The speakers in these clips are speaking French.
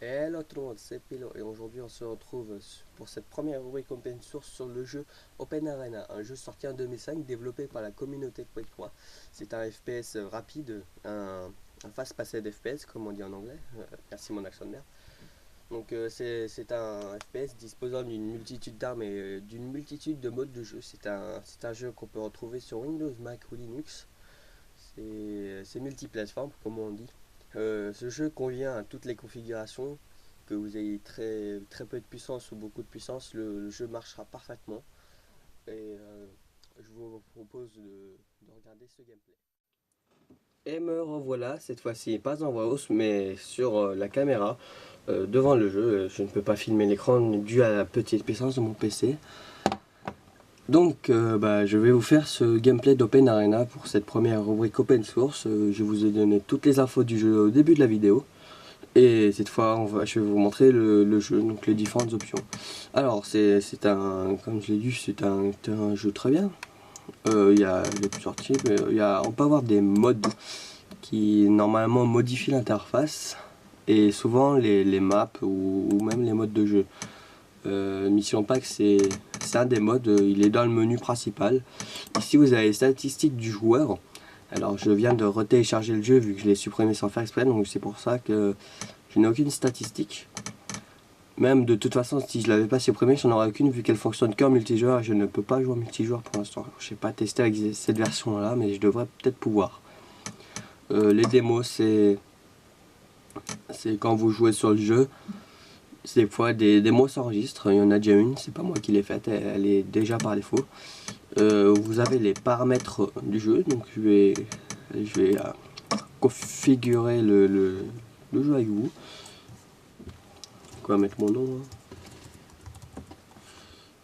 Hello tout le monde, c'est Pilo et aujourd'hui on se retrouve pour cette première rubrique open source sur le jeu Open Arena, un jeu sorti en 2005 développé par la communauté Quake 3. C'est un FPS rapide, un fast-paced FPS comme on dit en anglais, merci mon accent de merde. Donc c'est un FPS disposant d'une multitude d'armes et d'une multitude de modes de jeu. C'est un jeu qu'on peut retrouver sur Windows, Mac ou Linux. C'est multiplateforme comme on dit. Ce jeu convient à toutes les configurations, que vous ayez très peu de puissance ou beaucoup de puissance, le jeu marchera parfaitement. Et je vous propose de regarder ce gameplay. Et me revoilà, cette fois-ci pas en voix hausse, mais sur la caméra, devant le jeu. Je ne peux pas filmer l'écran dû à la petite puissance de mon PC. Donc je vais vous faire ce gameplay d'Open Arena pour cette première rubrique open source. Je vous ai donné toutes les infos du jeu au début de la vidéo. Et cette fois je vais vous montrer le jeu, donc les différentes options. Alors comme je l'ai dit, c'est un jeu très bien. Il y a les plusieurs types, on peut avoir des modes qui normalement modifient l'interface. Et souvent les maps ou même les modes de jeu. Mission Pack c'est un des modes, il est dans le menu principal. Ici vous avez les statistiques du joueur. Alors je viens de retélécharger le jeu vu que je l'ai supprimé sans faire exprès, donc c'est pour ça que je n'ai aucune statistique. Même de toute façon si je l'avais pas supprimé j'en aurais aucune vu qu'elle fonctionne qu'en multijoueur et je ne peux pas jouer en multijoueur pour l'instant. Je n'ai pas testé avec cette version là mais je devrais peut-être pouvoir. Les démos c'est quand vous jouez sur le jeu. Des fois des démos s'enregistrent, il y en a déjà une, c'est pas moi qui l'ai faite, elle est déjà par défaut. Vous avez les paramètres du jeu, donc je vais configurer le jeu avec vous. On va mettre mon nom.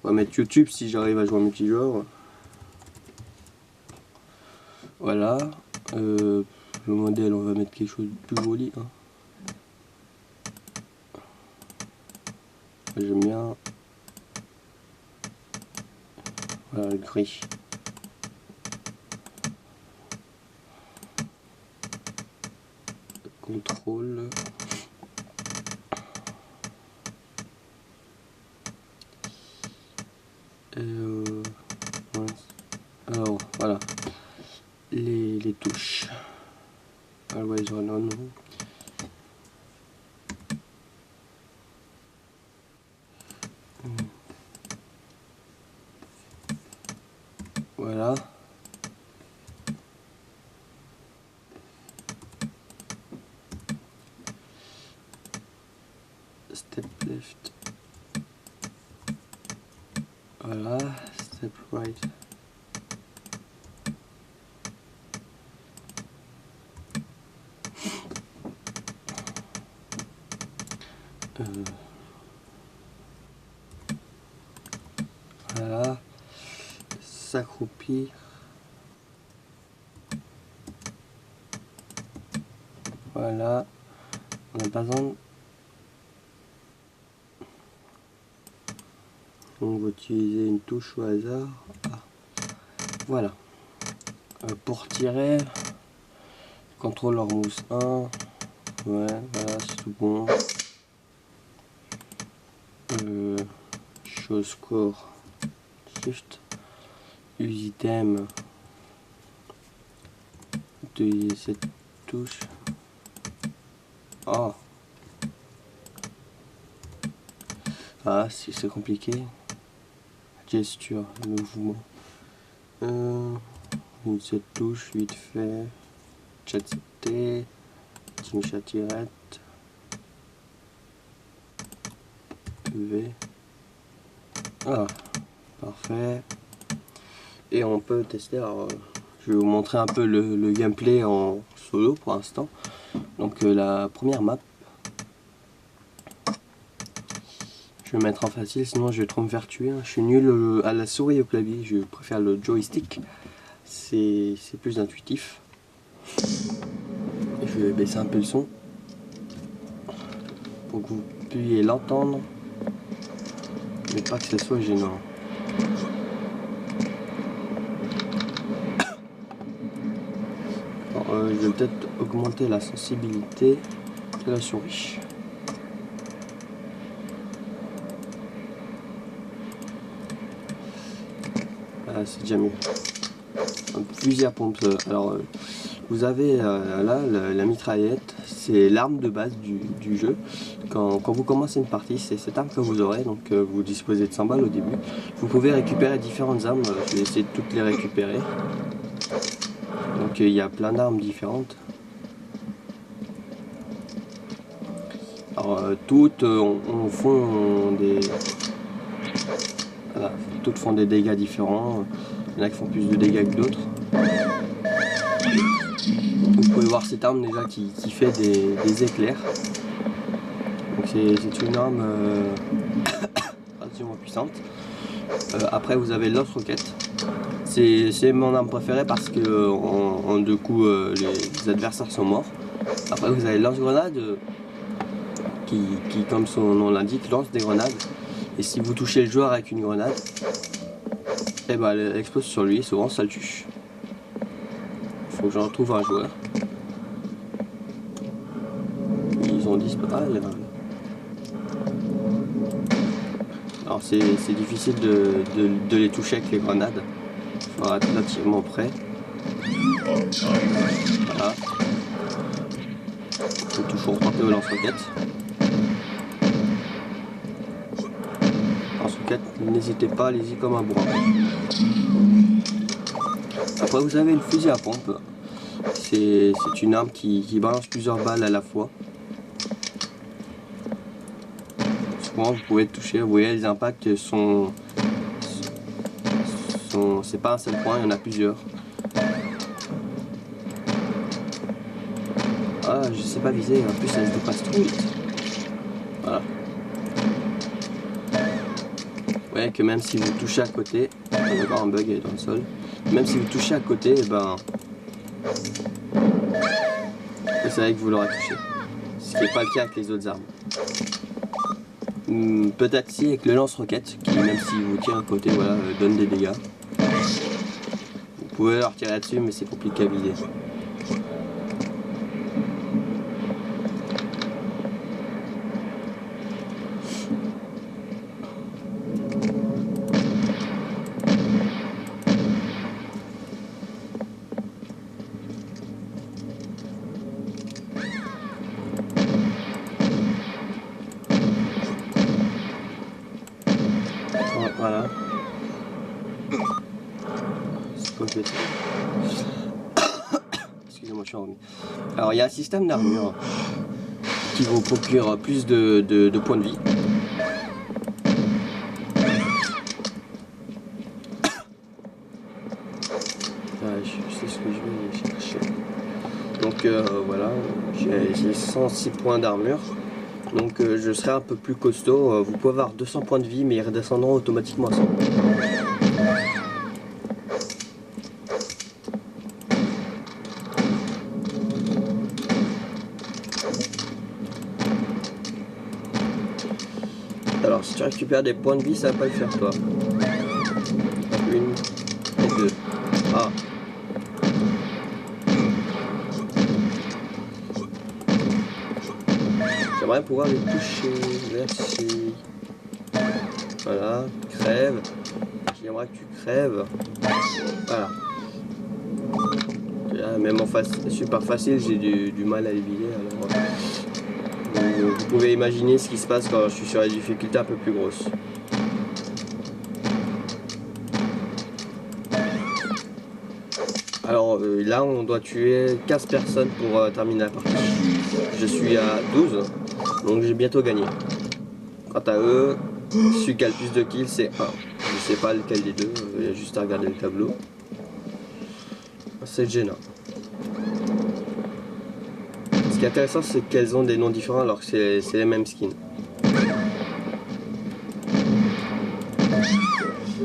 On va mettre YouTube si j'arrive à jouer en multijoueur. Voilà. Le modèle, on va mettre quelque chose de plus joli. Hein. J'aime bien. Voilà, le gris. Contrôle. Alors voilà. Les touches. Always run on. Voilà. Step left. Voilà. Step right. Voilà. S'accroupir. Voilà. On n'a pas besoin. On va utiliser une touche au hasard. Ah. Voilà. Pour tirer, contrôleur mousse 1. Ouais, voilà, c'est tout bon. Show score. Shift. Use item. Utiliser cette touche. Oh. Ah, si c'est compliqué. Gesture, mouvement. Cette touche, vite fait. Chat CT. Chat tirette. V. Ah, parfait. Et on peut tester. Alors, je vais vous montrer un peu le gameplay en solo pour l'instant. Donc la première map. Je vais mettre en facile, sinon je vais trop me faire tuer. Je suis nul à la souris et au clavier, je préfère le joystick. C'est plus intuitif. Je vais baisser un peu le son pour que vous puissiez l'entendre, mais pas que ce soit gênant. Alors, je vais peut-être augmenter la sensibilité de la souris. c'est déjà mieux. Un fusil à pompe. Alors, vous avez là la mitraillette, c'est l'arme de base du jeu. Quand vous commencez une partie, c'est cette arme que vous aurez. Donc, vous disposez de 100 balles au début. Vous pouvez récupérer différentes armes. Je vais essayer de toutes les récupérer. Donc, il y a plein d'armes différentes. Alors, toutes font des... Voilà, toutes font des dégâts différents. Il y en a qui font plus de dégâts que d'autres. Vous pouvez voir cette arme déjà qui fait des éclairs. Donc c'est une arme relativement puissante. Après vous avez le lance-roquette. C'est mon arme préférée parce que en 2 coups les adversaires sont morts. Après vous avez le lance-grenade qui comme son nom l'indique lance des grenades. Et si vous touchez le joueur avec une grenade, et ben elle explose sur lui, souvent ça le tue. Faut que j'en retrouve un joueur. Ils ont disparu. Alors c'est difficile de les toucher avec les grenades. Il faudra être relativement près. Voilà. Il faut toujours tenter au lance-roquette. Lance-roquette, n'hésitez pas, allez-y comme un bourrin. Après vous avez le fusil à pompe. C'est une arme qui balance plusieurs balles à la fois. Souvent vous pouvez toucher, vous voyez les impacts c'est pas un seul point, il y en a plusieurs. Ah je sais pas viser, en plus elle se dépasse trop vite. Voilà. Vous voyez que même si vous touchez à côté, on va avoir un bug dans le sol. Même si vous touchez à côté, et ben vous savez que vous l'aurez touché. Ce qui n'est pas le cas avec les autres armes. Peut-être si avec le lance-roquette, qui même si vous tirez à côté, voilà, donne des dégâts. Vous pouvez leur tirer dessus, mais c'est compliqué à viser. Voilà. C'est complété. Excusez-moi, je suis enrhumé. Alors, il y a un système d'armure qui vous procure plus de points de vie. Je sais ce que je vais chercher. Donc, voilà, j'ai 106 points d'armure. Donc je serai un peu plus costaud, vous pouvez avoir 200 points de vie mais ils redescendront automatiquement à 100. Alors si tu récupères des points de vie ça va pas le faire toi. 1 et 2. Ah. J'aimerais pouvoir les toucher, merci. Voilà, crève. J'aimerais que tu crèves. Voilà. Même en super facile, j'ai du mal à les vider. Alors, vous pouvez imaginer ce qui se passe quand je suis sur la difficulté un peu plus grosse. Alors là, on doit tuer 15 personnes pour terminer la partie. Je suis à 12. Donc j'ai bientôt gagné. Quant à eux, celui qui a le plus de kills c'est 1. Je sais pas lequel des deux, il y a juste à regarder le tableau. C'est gênant. Ce qui est intéressant c'est qu'elles ont des noms différents alors que c'est les mêmes skins.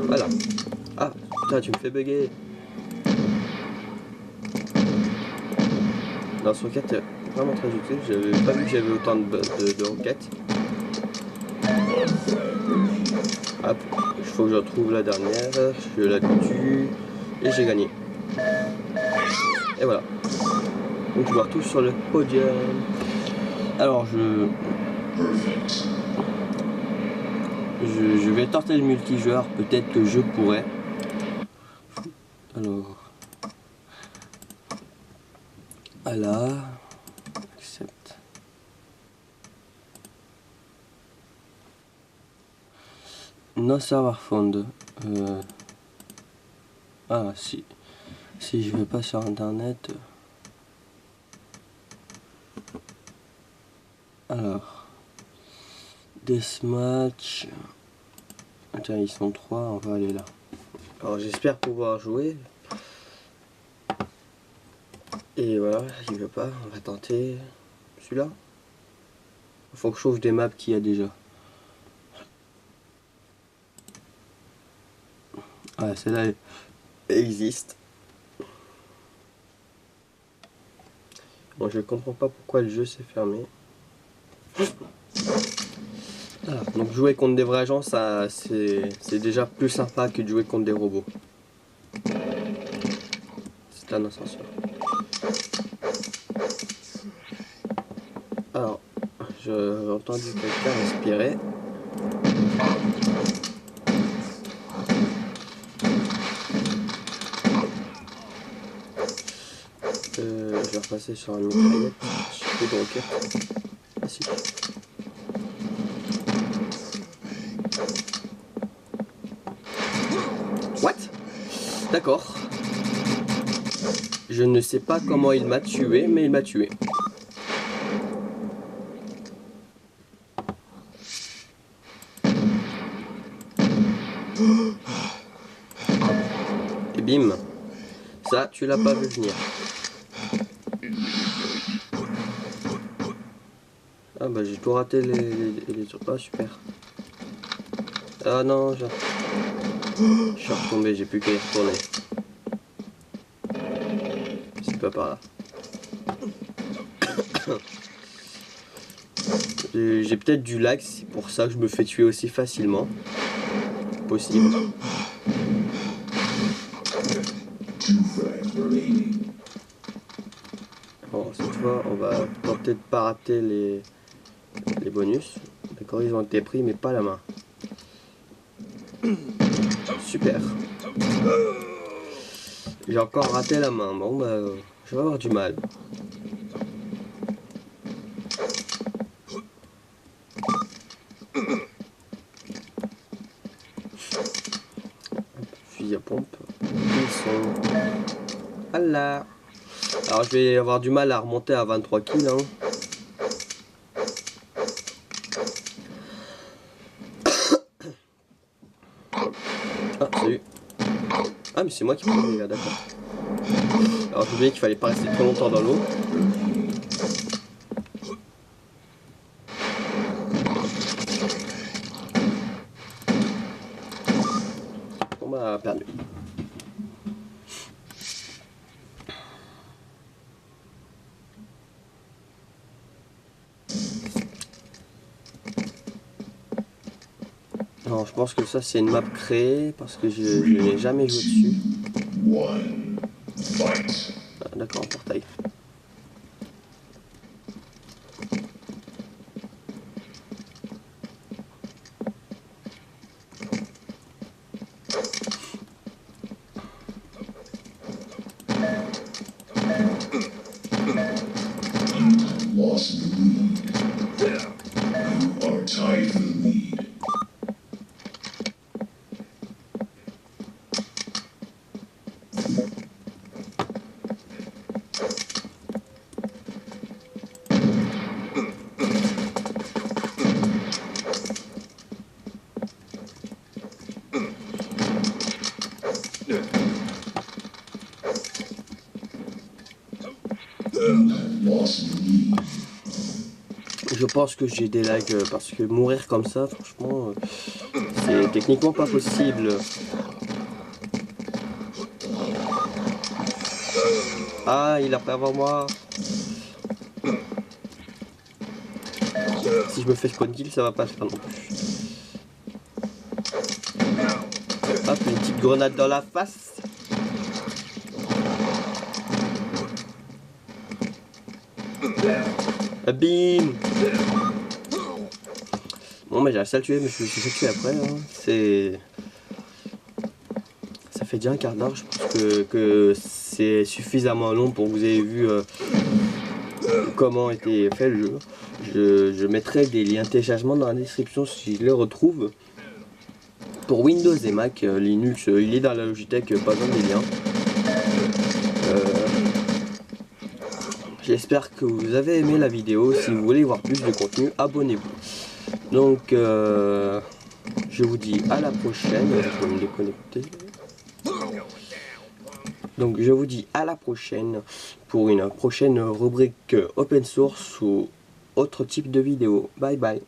Voilà. Ah putain tu me fais bugger. Dans ce roquette est vraiment très utile, j'avais pas vu que j'avais autant de roquettes. Hop, il faut que je retrouve la dernière, je la tue et j'ai gagné. Et voilà. Donc je me retrouve sur le podium. Alors je vais tenter le multijoueur, peut-être que je pourrais. Alors, Allah, accepte. No server found. Ah, si je vais pas sur internet. Alors, Deathmatch. Tiens, ils sont 3, on va aller là. Alors, j'espère pouvoir jouer. Et voilà, il veut pas, on va tenter celui-là. Il faut que je chauffe des maps qu'il y a déjà. Ah, celle-là existe. Bon, je comprends pas pourquoi le jeu s'est fermé. Ah, donc jouer contre des vrais gens, ça c'est déjà plus sympa que de jouer contre des robots. C'est un ascenseur. Alors, j'ai entendu quelqu'un respirer. Je vais repasser sur un mitraillette. Je sais plus de roquette. Ah si. What? D'accord. Je ne sais pas comment il m'a tué, mais il m'a tué. Et bim. Ça, tu l'as pas vu venir. Ah bah j'ai tout raté les trucs. Ah super. Ah non, je suis retombé, j'ai plus qu'à y retourner. C'est pas par là. J'ai peut-être du lag, c'est pour ça que je me fais tuer aussi facilement. Possible. Bon, cette fois, on va tenter de pas rater les bonus. D'accord, ils ont été pris, mais pas la main. Super. J'ai encore raté la main. Bon, bah, je vais avoir du mal. Fusil à pompe. Ils sont... Allah. Alors, je vais avoir du mal à remonter à 23 kills. Hein. Ah, salut. Ah, mais c'est moi qui prends les gars, d'accord. Alors, j'ai oublié qu'il fallait pas rester trop longtemps dans l'eau. On m'a perdu. Non, je pense que ça c'est une map créée parce que je n'ai jamais joué dessus. Ah, d'accord, portail. Je pense que j'ai des lags parce que mourir comme ça, franchement, c'est techniquement pas possible. Ah, il a pris avant moi. Si je me fais spawn kill, ça va pas le faire non plus. Hop, une petite grenade dans la face. Bim. Bon, mais j'ai réussi à le tuer, mais je me suis fait tuer après. Hein. Ça fait déjà un quart d'heure, je pense que c'est suffisamment long pour que vous ayez vu comment était fait le jeu. Je mettrai des liens de téléchargement dans la description si je les retrouve. Pour Windows et Mac, Linux, il est dans la Logitech, pas besoin des liens. J'espère que vous avez aimé la vidéo. Si vous voulez voir plus de contenu, abonnez-vous. Donc, je vous dis à la prochaine. Je vais me déconnecter. Donc, je vous dis à la prochaine pour une prochaine rubrique open source ou autre type de vidéo. Bye bye.